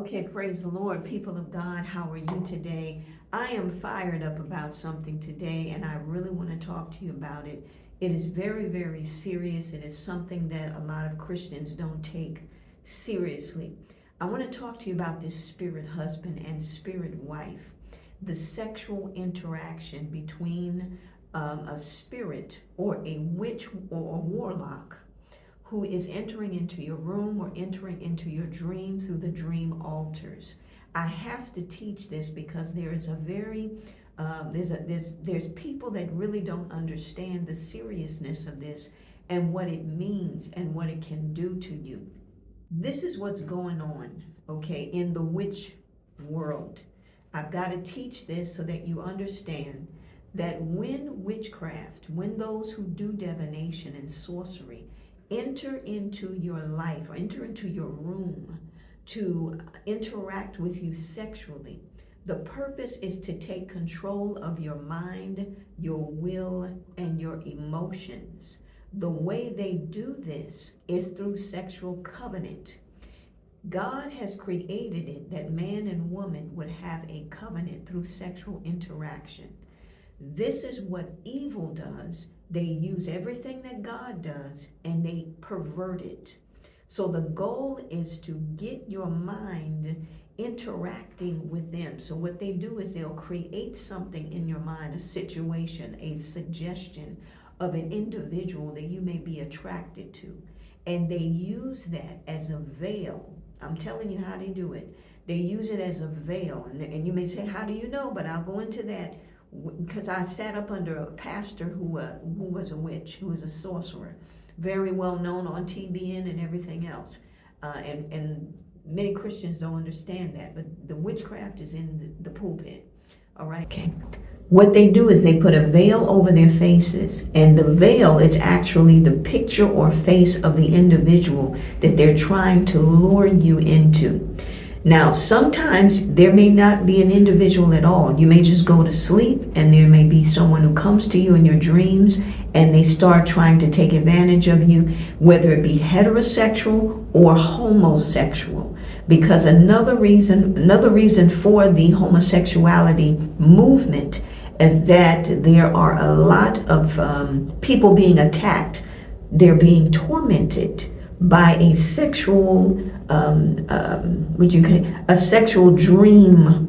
Okay, praise the Lord, people of God. How are you today? I am fired up about something today, and I really want to talk to you about it. It is very, very serious. It is something that a lot of Christians don't take seriously. I want to talk to you about this spirit husband and spirit wife, the sexual interaction between a spirit or a witch or a warlock who is entering into your room or entering into your dream through the dream altars. I have to teach this because there is a very there's people that really don't understand the seriousness of this and what it means and what it can do to you. This is what's going on, okay, in the witch world. I've got to teach this so that you understand that when witchcraft, when those who do divination and sorcery enter into your life or enter into your room to interact with you sexually, the purpose is to take control of your mind, your will, and your emotions. The way they do this is through sexual covenant. God has created it that man and woman would have a covenant through sexual interaction. This is what evil does. They use everything that God does and they pervert it. So the goal is to get your mind interacting with them. So what they do is they'll create something in your mind, a situation, a suggestion of an individual that you may be attracted to. And they use that as a veil. I'm telling you how they do it. They use it as a veil. And you may say, how do you know? But I'll go into that because I sat up under a pastor who was a witch, who was a sorcerer, very well known on TBN and everything else. And many Christians don't understand that, but the witchcraft is in the pulpit. All right. Okay. What they do is they put a veil over their faces, and the veil is actually the picture or face of the individual that they're trying to lure you into. Now, sometimes there may not be an individual at all. You may just go to sleep and there may be someone who comes to you in your dreams and they start trying to take advantage of you, whether it be heterosexual or homosexual. Because another reason for the homosexuality movement is that there are a lot of people being attacked. They're being tormented by a sexual a sexual dream,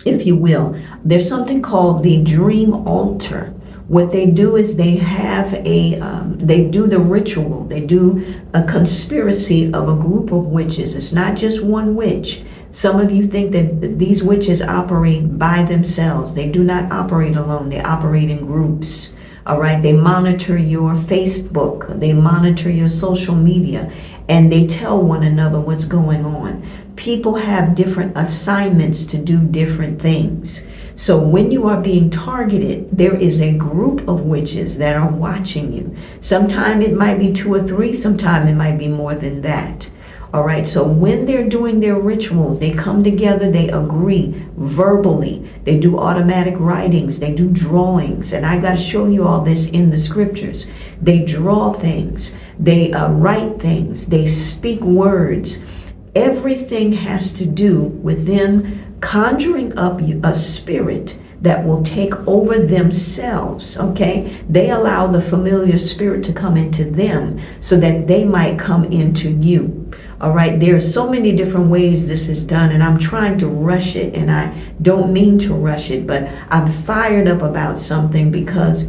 if you will. There's something called the dream altar. What they do is they have they do the ritual. They do a conspiracy of a group of witches. It's not just one witch. Some of you think that these witches operate by themselves. They do not operate alone. They operate in groups. All right, they monitor your Facebook, they monitor your social media, and they tell one another what's going on. People have different assignments to do different things. So when you are being targeted, there is a group of witches that are watching you. Sometimes it might be 2 or 3, sometimes it might be more than that. All right, so when they're doing their rituals, they come together, they agree verbally, they do automatic writings, they do drawings, and I got to show you all this in the scriptures. They draw things, they write things, they speak words. Everything has to do with them conjuring up a spirit that will take over themselves, okay? They allow the familiar spirit to come into them so that they might come into you. All right, there are so many different ways this is done, and I'm trying to rush it, and I don't mean to rush it, but I'm fired up about something because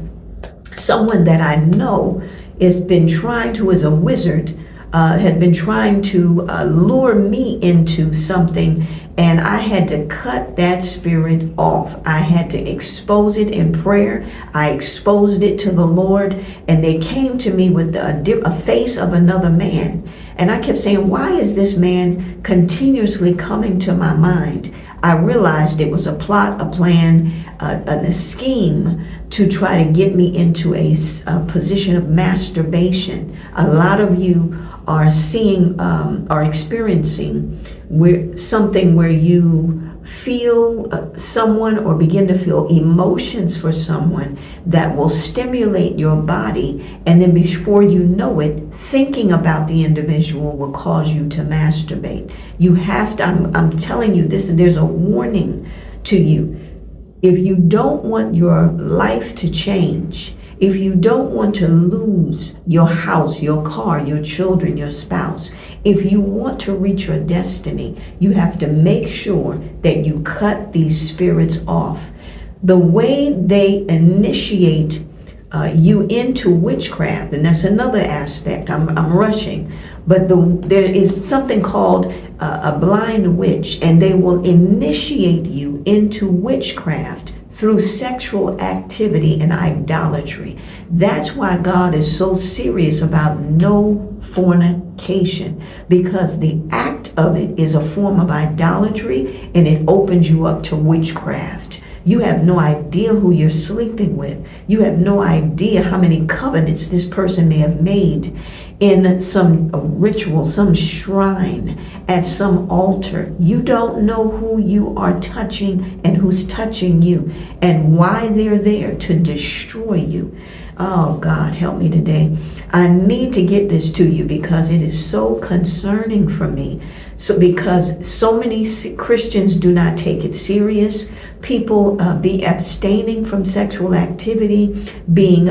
someone that I know has been trying to, as a wizard, has been trying to lure me into something, and I had to cut that spirit off. I had to expose it in prayer. I exposed it to the Lord, and they came to me with a face of another man. And I kept saying, why is this man continuously coming to my mind? I realized it was a plot, a plan, a scheme to try to get me into a position of masturbation. A lot of you are experiencing something where you feel someone or begin to feel emotions for someone that will stimulate your body, and then before you know it, thinking about the individual will cause you to masturbate. You have to, I'm telling you this, there's a warning to you. If you don't want your life to change, if you don't want to lose your house, your car, your children, your spouse, if you want to reach your destiny, you have to make sure that you cut these spirits off. The way they initiate you into witchcraft, and that's another aspect, I'm rushing, but there is something called a blind witch, and they will initiate you into witchcraft through sexual activity and idolatry. That's why God is so serious about no fornication, because the act of it is a form of idolatry, and it opens you up to witchcraft. You have no idea who you're sleeping with. You have no idea how many covenants this person may have made in some ritual, some shrine, at some altar. You don't know who you are touching and who's touching you and why they're there to destroy you. Oh, God, help me today. I need to get this to you because it is so concerning for me. So because so many Christians do not take it serious. People be abstaining from sexual activity, being,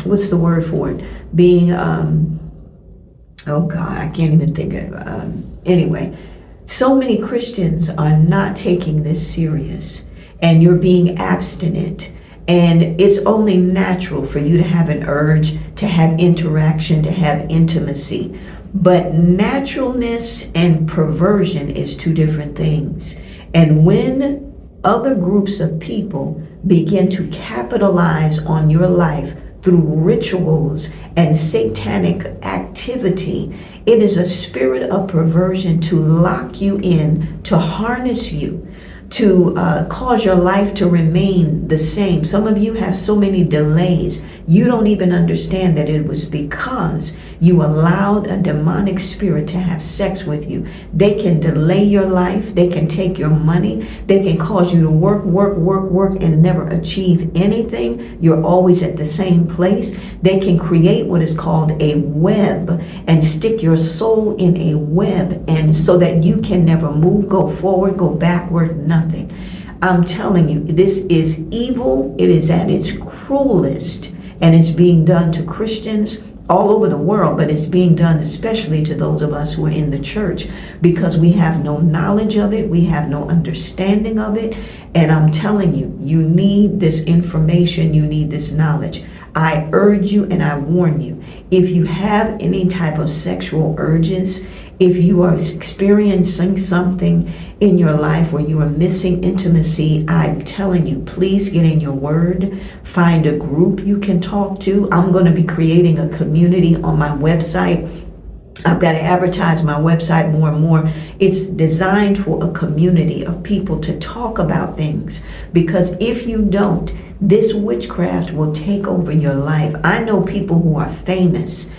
what's the word for it? Being, oh God, I can't even think of, anyway. So many Christians are not taking this serious, and you're being abstinent. And it's only natural for you to have an urge, to have interaction, to have intimacy. But naturalness and perversion is two different things. And when other groups of people begin to capitalize on your life through rituals and satanic activity, it is a spirit of perversion to lock you in, to harness you, to cause your life to remain the same. Some of you have so many delays. You don't even understand that it was because you allowed a demonic spirit to have sex with you. They can delay your life. They can take your money. They can cause you to work, and never achieve anything. You're always at the same place. They can create what is called a web and stick your soul in a web, and so that you can never move, go forward, go backward, nothing. I'm telling you, this is evil. It is at its cruelest, and it's being done to Christians all over the world, but it's being done especially to those of us who are in the church, because we have no knowledge of it, we have no understanding of it. And I'm telling you, you need this information, you need this knowledge. I urge you and I warn you, if you have any type of sexual urges, if you are experiencing something in your life where you are missing intimacy, I'm telling you, please get in your word. Find a group you can talk to. I'm going to be creating a community on my website. I've got to advertise my website more and more. It's designed for a community of people to talk about things, because if you don't, this witchcraft will take over your life. I know people who are famous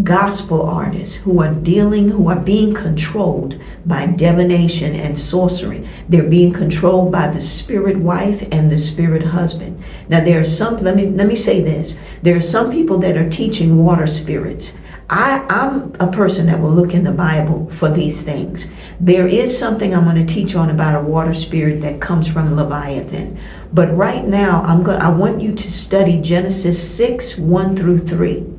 gospel artists who are being controlled by divination and sorcery. They're being controlled by the spirit wife and the spirit husband. Now there are some, let me say this, there are some people that are teaching water spirits. I'm a person that will look in the Bible for these things. There is something I'm going to teach on about a water spirit that comes from Leviathan. But right now, I want you to study Genesis 6:1-3.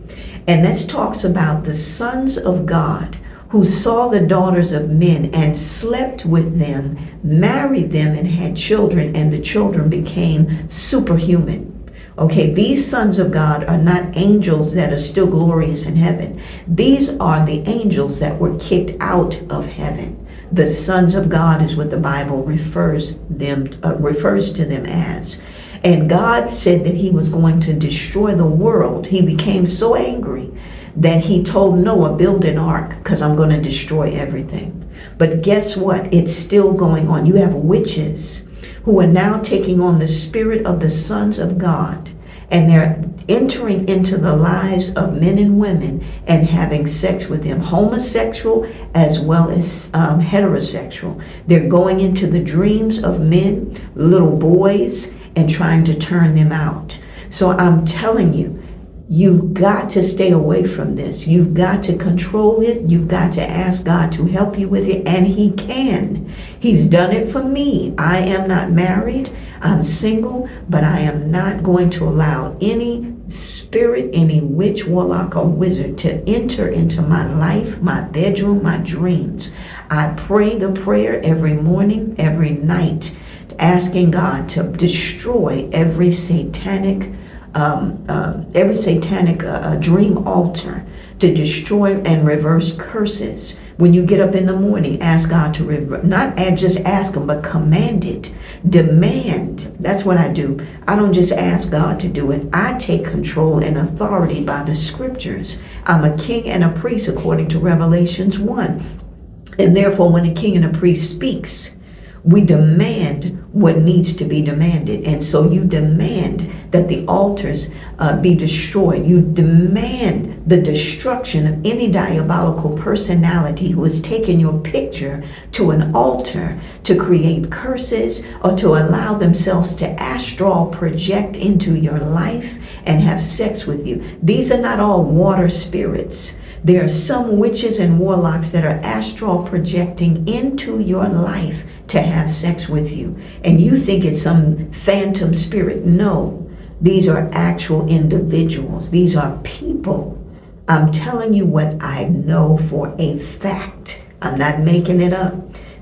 And this talks about the sons of God who saw the daughters of men and slept with them, married them, and had children, and the children became superhuman. Okay, these sons of God are not angels that are still glorious in heaven. These are the angels that were kicked out of heaven. The sons of God is what the Bible refers to them as. And God said that he was going to destroy the world. He became so angry that he told Noah, build an ark, because I'm going to destroy everything. But guess what? It's still going on. You have witches who are now taking on the spirit of the sons of God, and they're entering into the lives of men and women and having sex with them, homosexual as well as heterosexual. They're going into the dreams of men, little boys, and trying to turn them out. So I'm telling you, you've got to stay away from this. You've got to control it. You've got to ask God to help you with it, and He can. He's done it for me. I am not married. I'm single, but I am not going to allow any spirit, any witch, warlock, or wizard to enter into my life, my bedroom, my dreams. I pray the prayer every morning, every night, asking God to destroy every satanic dream altar, to destroy and reverse curses. When you get up in the morning, ask God to not just ask Him, but command it, demand. That's what I do. I don't just ask God to do it. I take control and authority by the scriptures. I'm a king and a priest according to Revelations 1. And therefore, when a king and a priest speaks, we demand what needs to be demanded. And so you demand that the altars be destroyed. You demand the destruction of any diabolical personality who has taken your picture to an altar to create curses or to allow themselves to astral project into your life and have sex with you. These are not all water spirits. There are some witches and warlocks that are astral projecting into your life to have sex with you. And you think it's some phantom spirit. No, these are actual individuals. These are people. I'm telling you what I know for a fact. I'm not making it up.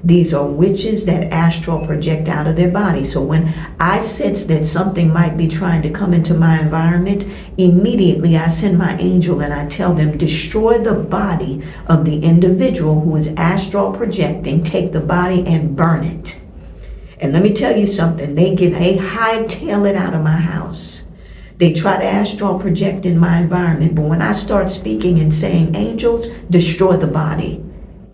These are witches that astral project out of their body. So when I sense that something might be trying to come into my environment, immediately I send my angel and I tell them, destroy the body of the individual who is astral projecting, take the body and burn it. And let me tell you something, they hightail it out of my house. They try to astral project in my environment, but when I start speaking and saying, angels, destroy the body.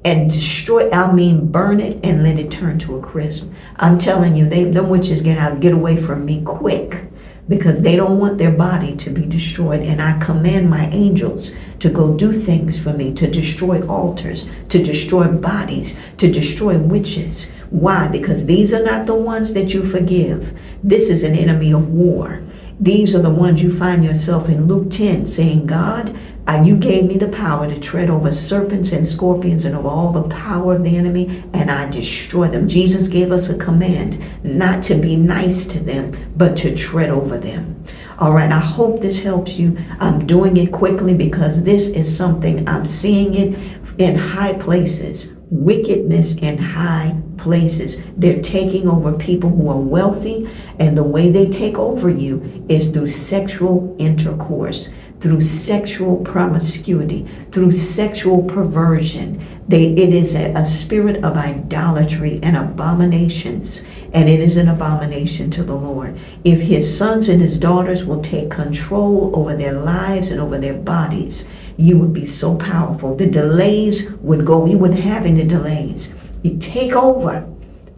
And destroy, I mean burn it and let it turn to a crisp. I'm telling you, them witches get away from me quick because they don't want their body to be destroyed. And I command my angels to go do things for me, to destroy altars, to destroy bodies, to destroy witches. Why? Because these are not the ones that you forgive. This is an enemy of war. These are the ones you find yourself in Luke 10 saying, God, you gave me the power to tread over serpents and scorpions and over all the power of the enemy, and I destroy them. Jesus gave us a command not to be nice to them, but to tread over them. All right, I hope this helps you. I'm doing it quickly because this is something I'm seeing it in high places. Wickedness in high places. They're taking over people who are wealthy, and the way they take over you is through sexual intercourse, through sexual promiscuity, through sexual perversion. It is a spirit of idolatry and abominations, and it is an abomination to the Lord. If His sons and His daughters will take control over their lives and over their bodies, you would be so powerful. The delays would go. You wouldn't have any delays. You take over.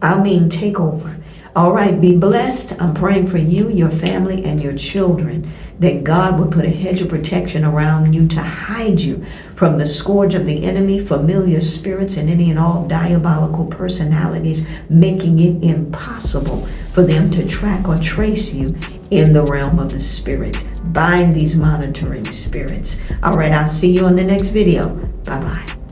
I mean, take over. All right, be blessed. I'm praying for you, your family, and your children, that God would put a hedge of protection around you to hide you from the scourge of the enemy, familiar spirits, and any and all diabolical personalities, making it impossible for them to track or trace you in the realm of the spirit. Bind these monitoring spirits. All right, I'll see you on the next video. Bye-bye.